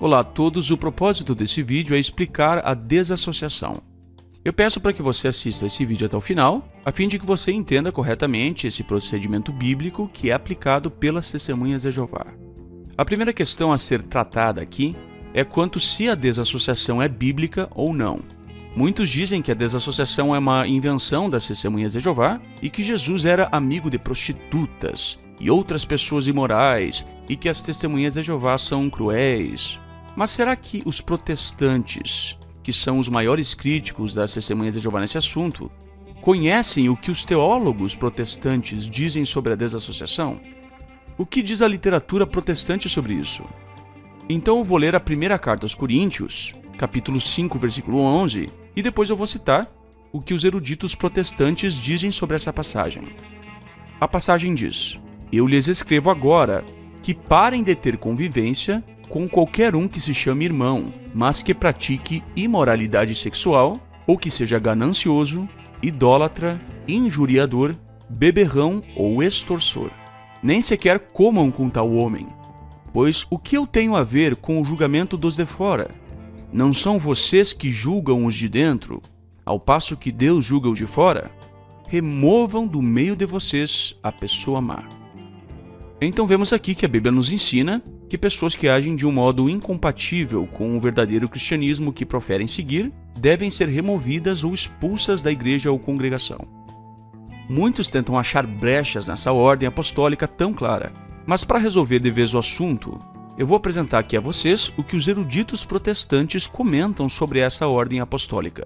Olá a todos, o propósito desse vídeo é explicar a desassociação. Eu peço para que você assista esse vídeo até o final, a fim de que você entenda corretamente esse procedimento bíblico que é aplicado pelas testemunhas de Jeová. A primeira questão a ser tratada aqui é quanto se a desassociação é bíblica ou não. Muitos dizem que a desassociação é uma invenção das testemunhas de Jeová e que Jesus era amigo de prostitutas e outras pessoas imorais e que as testemunhas de Jeová são cruéis. Mas será que os protestantes, que são os maiores críticos das testemunhas de Jeová nesse assunto, conhecem o que os teólogos protestantes dizem sobre a desassociação? O que diz a literatura protestante sobre isso? Então eu vou ler a primeira carta aos Coríntios, capítulo 5, versículo 11, e depois eu vou citar o que os eruditos protestantes dizem sobre essa passagem. A passagem diz: Eu lhes escrevo agora que parem de ter convivência com qualquer um que se chame irmão, mas que pratique imoralidade sexual, ou que seja ganancioso, idólatra, injuriador, beberrão ou extorsor. Nem sequer comam com tal homem. Pois o que eu tenho a ver com o julgamento dos de fora? Não são vocês que julgam os de dentro, ao passo que Deus julga os de fora? Removam do meio de vocês a pessoa má. Então vemos aqui que a Bíblia nos ensina que pessoas que agem de um modo incompatível com o verdadeiro cristianismo que proferem seguir devem ser removidas ou expulsas da igreja ou congregação. Muitos tentam achar brechas nessa ordem apostólica tão clara, mas para resolver de vez o assunto, eu vou apresentar aqui a vocês o que os eruditos protestantes comentam sobre essa ordem apostólica.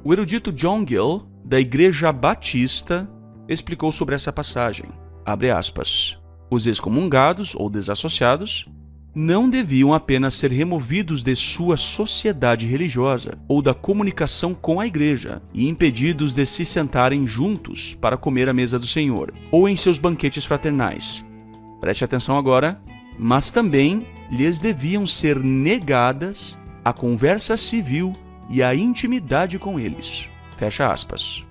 O erudito John Gill, da Igreja Batista, explicou sobre essa passagem, abre aspas, os excomungados ou desassociados não deviam apenas ser removidos de sua sociedade religiosa ou da comunicação com a igreja e impedidos de se sentarem juntos para comer à mesa do Senhor ou em seus banquetes fraternais. Preste atenção agora, mas também lhes deviam ser negadas a conversa civil e a intimidade com eles. Fecha aspas.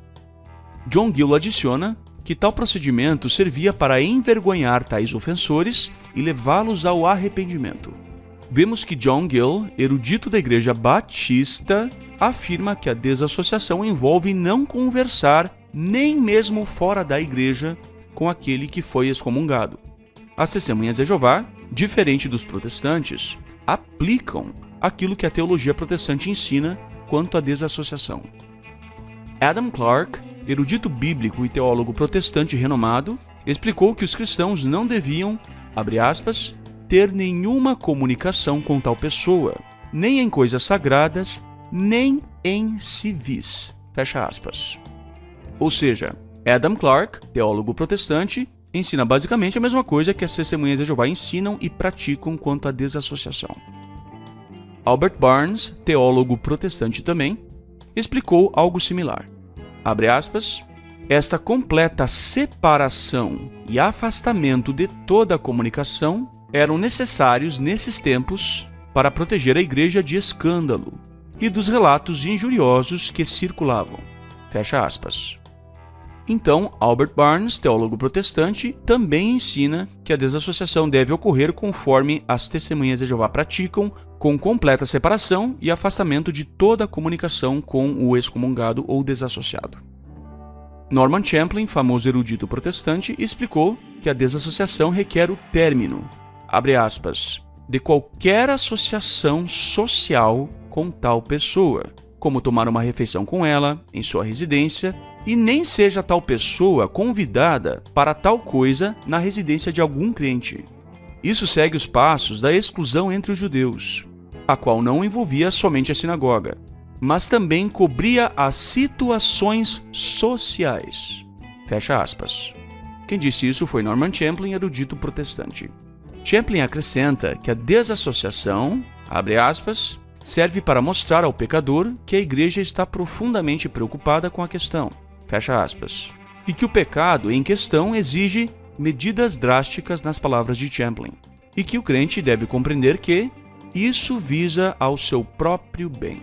John Gill adiciona que tal procedimento servia para envergonhar tais ofensores e levá-los ao arrependimento. Vemos que John Gill, erudito da Igreja Batista, afirma que a desassociação envolve não conversar, nem mesmo fora da igreja, com aquele que foi excomungado. As testemunhas de Jeová, diferente dos protestantes, aplicam aquilo que a teologia protestante ensina quanto à desassociação. Adam Clarke, erudito bíblico e teólogo protestante renomado, explicou que os cristãos não deviam, abre aspas, ter nenhuma comunicação com tal pessoa, nem em coisas sagradas, nem em civis, fecha aspas. Ou seja, Adam Clarke, teólogo protestante, ensina basicamente a mesma coisa que as testemunhas de Jeová ensinam e praticam quanto à desassociação. Albert Barnes, teólogo protestante também, explicou algo similar. Abre aspas, esta completa separação e afastamento de toda a comunicação eram necessários nesses tempos para proteger a igreja de escândalo e dos relatos injuriosos que circulavam. Fecha aspas. Então, Albert Barnes, teólogo protestante, também ensina que a desassociação deve ocorrer conforme as testemunhas de Jeová praticam, com completa separação e afastamento de toda a comunicação com o excomungado ou desassociado. Norman Champlin, famoso erudito protestante, explicou que a desassociação requer o término, abre aspas, de qualquer associação social com tal pessoa, como tomar uma refeição com ela, em sua residência, e nem seja tal pessoa convidada para tal coisa na residência de algum crente. Isso segue os passos da exclusão entre os judeus, a qual não envolvia somente a sinagoga, mas também cobria as situações sociais. Fecha aspas. Quem disse isso foi Norman Champlin, erudito protestante. Champlin acrescenta que a desassociação, abre aspas, serve para mostrar ao pecador que a igreja está profundamente preocupada com a questão, fecha aspas, e que o pecado em questão exige medidas drásticas nas palavras de Champlin, e que o crente deve compreender que isso visa ao seu próprio bem.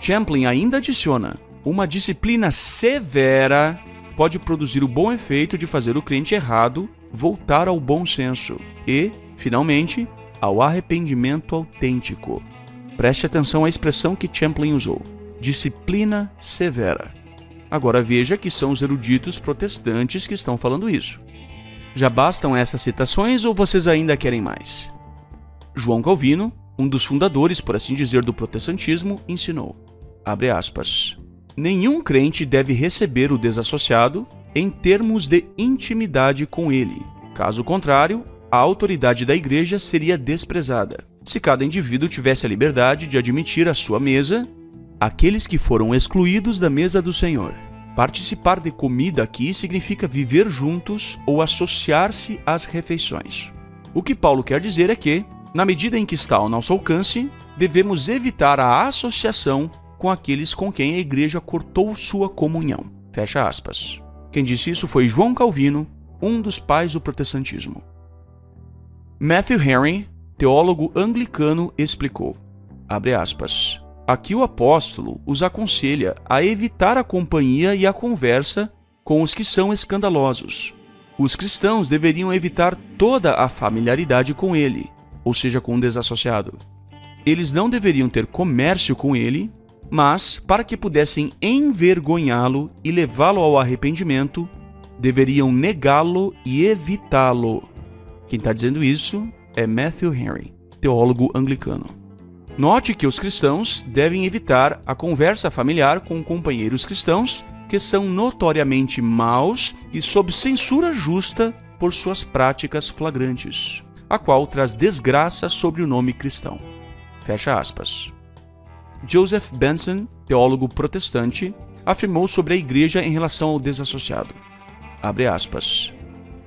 Champlin ainda adiciona, uma disciplina severa pode produzir o bom efeito de fazer o crente errado voltar ao bom senso e, finalmente, ao arrependimento autêntico. Preste atenção à expressão que Champlin usou: disciplina severa. Agora veja que são os eruditos protestantes que estão falando isso. Já bastam essas citações ou vocês ainda querem mais? João Calvino, um dos fundadores, por assim dizer, do protestantismo, ensinou, abre aspas, nenhum crente deve receber o desassociado em termos de intimidade com ele. Caso contrário, a autoridade da igreja seria desprezada. Se cada indivíduo tivesse a liberdade de admitir à sua mesa aqueles que foram excluídos da mesa do Senhor. Participar de comida aqui significa viver juntos ou associar-se às refeições. O que Paulo quer dizer é que, na medida em que está ao nosso alcance, devemos evitar a associação com aqueles com quem a igreja cortou sua comunhão. Fecha aspas. Quem disse isso foi João Calvino, um dos pais do protestantismo. Matthew Henry, teólogo anglicano, explicou, abre aspas, aqui o apóstolo os aconselha a evitar a companhia e a conversa com os que são escandalosos. Os cristãos deveriam evitar toda a familiaridade com ele, ou seja, com o desassociado. Eles não deveriam ter comércio com ele, mas, para que pudessem envergonhá-lo e levá-lo ao arrependimento, deveriam negá-lo e evitá-lo. Quem está dizendo isso é Matthew Henry, teólogo anglicano. Note que os cristãos devem evitar a conversa familiar com companheiros cristãos que são notoriamente maus e sob censura justa por suas práticas flagrantes, a qual traz desgraça sobre o nome cristão. Fecha aspas. Joseph Benson, teólogo protestante, afirmou sobre a igreja em relação ao desassociado. Abre aspas.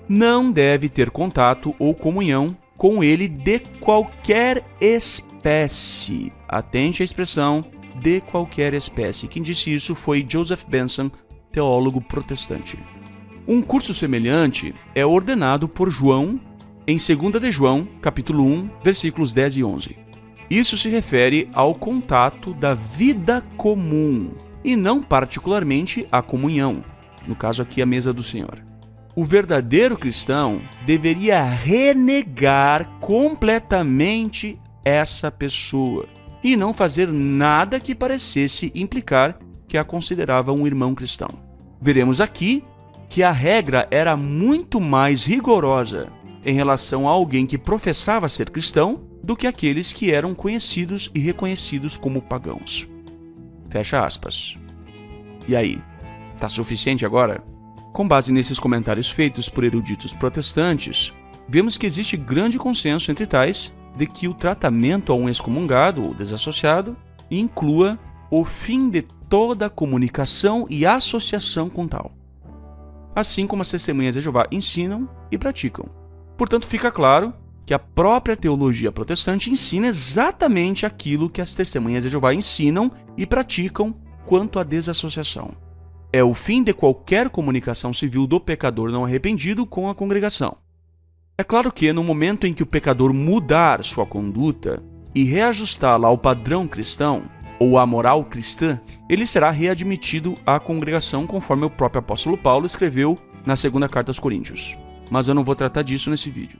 Não deve ter contato ou comunhão com ele de qualquer espécie. Atente à expressão de qualquer espécie. Quem disse isso foi Joseph Benson, teólogo protestante. Um curso semelhante é ordenado por João em 2 de João, capítulo 1, versículos 10 e 11. Isso se refere ao contato da vida comum e não particularmente à comunhão, no caso aqui a mesa do Senhor. O verdadeiro cristão deveria renegar completamente essa pessoa e não fazer nada que parecesse implicar que a considerava um irmão cristão. Veremos aqui que a regra era muito mais rigorosa em relação a alguém que professava ser cristão do que aqueles que eram conhecidos e reconhecidos como pagãos. Fecha aspas. E aí, tá suficiente agora? Com base nesses comentários feitos por eruditos protestantes, vemos que existe grande consenso entre tais de que o tratamento a um excomungado ou desassociado inclua o fim de toda comunicação e associação com tal, assim como as testemunhas de Jeová ensinam e praticam. Portanto, fica claro que a própria teologia protestante ensina exatamente aquilo que as testemunhas de Jeová ensinam e praticam quanto à desassociação. É o fim de qualquer comunicação civil do pecador não arrependido com a congregação. É claro que, no momento em que o pecador mudar sua conduta e reajustá-la ao padrão cristão, ou à moral cristã, ele será readmitido à congregação, conforme o próprio apóstolo Paulo escreveu na segunda carta aos Coríntios. Mas eu não vou tratar disso nesse vídeo.